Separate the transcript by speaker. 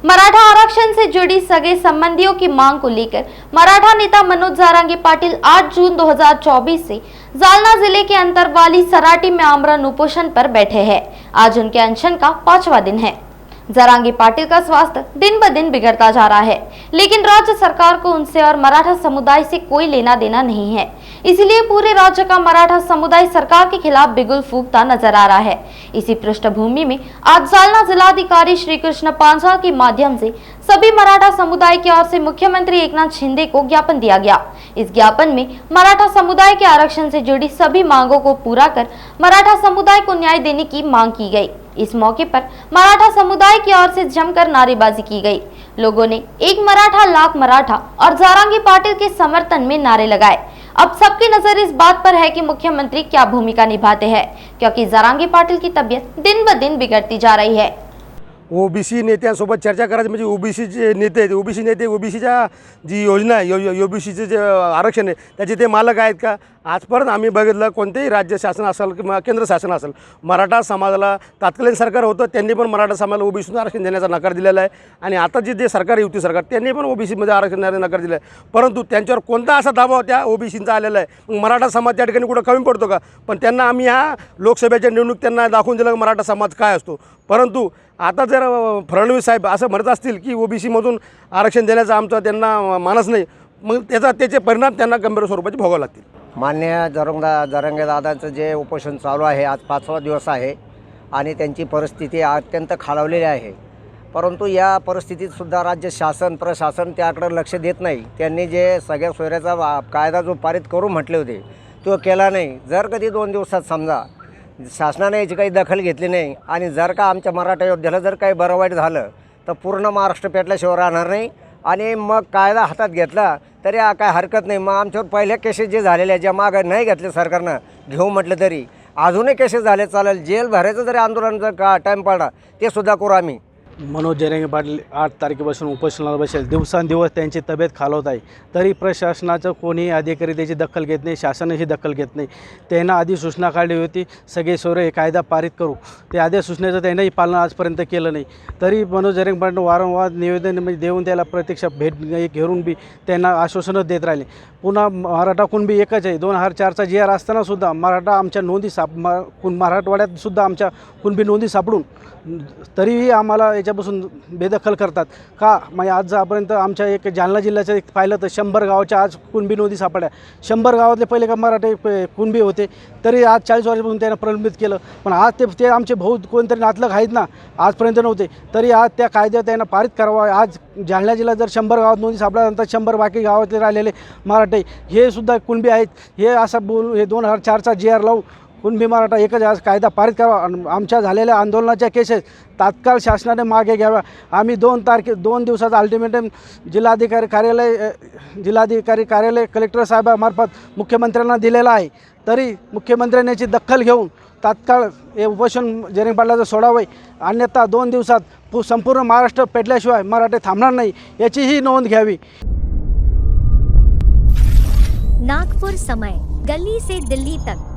Speaker 1: मराठा आरक्षण से जुड़ी सगे संबंधियों की मांग को लेकर मराठा नेता मनोज जारंगी पाटिल 8 जून 2024 से जालना जिले के अंतरवाली सराटी में आमरण उपोषण पर बैठे हैं। आज उनके अनशन का 5वां दिन है। जारंगी पाटिल का स्वास्थ्य दिन ब दिन बिगड़ता जा रहा है, लेकिन राज्य सरकार को उनसे और मराठा समुदाय से कोई लेना देना नहीं है। इसलिए पूरे राज्य का मराठा समुदाय सरकार के खिलाफ बिगुल फूंकता नजर आ रहा है। इसी पृष्ठभूमि में आज जालना जिलाधिकारी श्री कृष्ण पांझा के माध्यम से सभी मराठा समुदाय की ओर से मुख्यमंत्री एकनाथ शिंदे को ज्ञापन दिया गया। इस ज्ञापन में मराठा समुदाय के आरक्षण से जुड़ी सभी मांगों को पूरा कर मराठा समुदाय को न्याय देने की मांग की गई। इस मौके पर मराठा समुदाय की ओर से जमकर नारेबाजी की गई। लोगों ने एक मराठा लाख मराठा और जारंगी पाटिल के समर्थन में नारे लगाए। अब सबकी नजर इस बात पर है कि मुख्यमंत्री क्या भूमिका निभाते हैं, क्योंकि जारंगी पाटिल की तबीयत दिन ब दिन बिगड़ती जा रही है।
Speaker 2: ओबीसी नेत्यांसोबत चर्चा करायची म्हणजे ओबीसीचे नेते आहेत, ओबीसी नेते ओबीसीच्या जी योजना आहे ओबीसीचे जे आरक्षण आहे त्याचे ते मालक आहेत का? आजपर्यंत आम्ही बघितलं कोणतेही राज्य शासन असेल किंवा केंद्र शासन असेल मराठा समाजाला तत्कालीन सरकार होतं त्यांनी पण मराठा समाजाला ओबीसीतून आरक्षण देण्याचा नकार दिलेला आहे आणि आता जे सरकार युती सरकार त्यांनी पण ओबीसीमध्ये आरक्षण देण्याचा नकार दिला आहे। परंतु त्यांच्यावर कोणता असा दबाव त्या ओबीसींचा आलेला आहे? मराठा समाज त्या ठिकाणी कुठं कमी पडतो का? पण त्यांना आम्ही ह्या लोकसभेच्या निवडणूक त्यांना दाखवून दिलं मराठा समाज काय असतो। परंतु आता जर फडणवीस साहेब असं म्हणत असतील की ओबीसीमधून आरक्षण देण्याचा आमचा त्यांना मानस नाही, मग त्याचे परिणाम त्यांना गंभीर स्वरूपाचे भोगावे लागतील।
Speaker 3: मान्य जारंगे दादांचं जे उपोषण चालू आहे आज 5वा दिवस आहे आणि त्यांची परिस्थिती अत्यंत खालावलेली आहे। परंतु या परिस्थितीत सुद्धा राज्य शासन प्रशासन त्याकडे लक्ष देत नाही। त्यांनी जे सगळ्या सोयऱ्याचा कायदा जो पारित करू म्हटले होते तो केला नाही। जर कधी 2 दिवसात समजा शासनाने याची काही दखल घेतली नाही आणि जर का आमच्या मराठा योद्ध्याला जर काही बरं वाईट झालं तर पूर्ण महाराष्ट्र पेटल्याशिवाय राहणार नाही आणि मग कायदा हातात घेतला तरी काय हरकत नाही। मग आमच्यावर पहिल्या केसेस जे झालेल्या ज्या मागं नाही घेतले सरकारनं घेऊ म्हटलं तरी अजूनही केसेस झाले चालेल, जेल भरायचं जरी आंदोलन जर का टाईम पडला ते सुद्धा करू आम्ही।
Speaker 4: मनोज जारंगी पाटील 8 तारखेपासून उपोषणाला बसेल। दिवसांदिवस त्यांची तब्येत खालवत आहे, तरी प्रशासनाचं कोणी अधिकारी त्याची दखल घेत नाही, शासनाची दखल घेत नाही। त्यांना आधी सूचना काढली होती सगळे सोयरे कायदा पारित करू, ते आधी सूचनेचं त्यांनाही पालन आजपर्यंत केलं नाही। तरी मनोज जारंगी पाटील वारंवार निवेदन देऊन त्याला प्रत्यक्ष भेट घेऊन बी त्यांना आश्वासनं देत राहिले। पुन्हा मराठा कुणबी एकच आहे। 2004चा जी आर असताना सुद्धा मराठा आमच्या नोंदी मराठवाड्यात सुद्धा आमच्या कुणबी नोंदी सापडून तरीही आम्हाला याच्यापासून बेदखल करतात का? मग आजपर्यंत आमच्या एक जालना जिल्ह्याचं एक पाहिलं तर 100 गावाच्या आज कुणबी नोंदी सापडल्या। 100 गावातले पहिले का मराठे कुणबी होते, तरी आज 40 वर्षापासून त्यांना प्रलंबित केलं। पण आज ते आमचे भाऊ कोणतरी नातलग आहेत ना, आजपर्यंत नव्हते, तरी आज त्या कायद्यात त्यांना पारित करावा। आज जालना जिल्ह्यात जर 100 गावात नोंदी सापडल्यानंतर 100 बाकी गावातले राहिलेले मराठे हे सुद्धा कुणबी आहेत, हे असं बोलून हे 2004चा जी आर लावून कुणबी मराठा एकच आज कायदा पारित करावा। आमच्या झालेल्या आंदोलनाच्या केसेस तात्काळ शासनाने मागे घ्याव्या। आम्ही 2 दिवसाचा अल्टिमेटम जिल्हाधिकारी कार्यालय कलेक्टर साहेबांमार्फत मुख्यमंत्र्यांना दिलेला आहे, तरी मुख्यमंत्र्यांनी याची दखल घेऊन तात्काळ हे उपोषण जारंगी पाटलाचं सोडावे, अन्यथा 2 दिवसात संपूर्ण महाराष्ट्र पेटल्याशिवाय मराठे थांबणार नाही याचीही नोंद घ्यावी।
Speaker 5: नागपुर समय, गली से दिल्ली तक।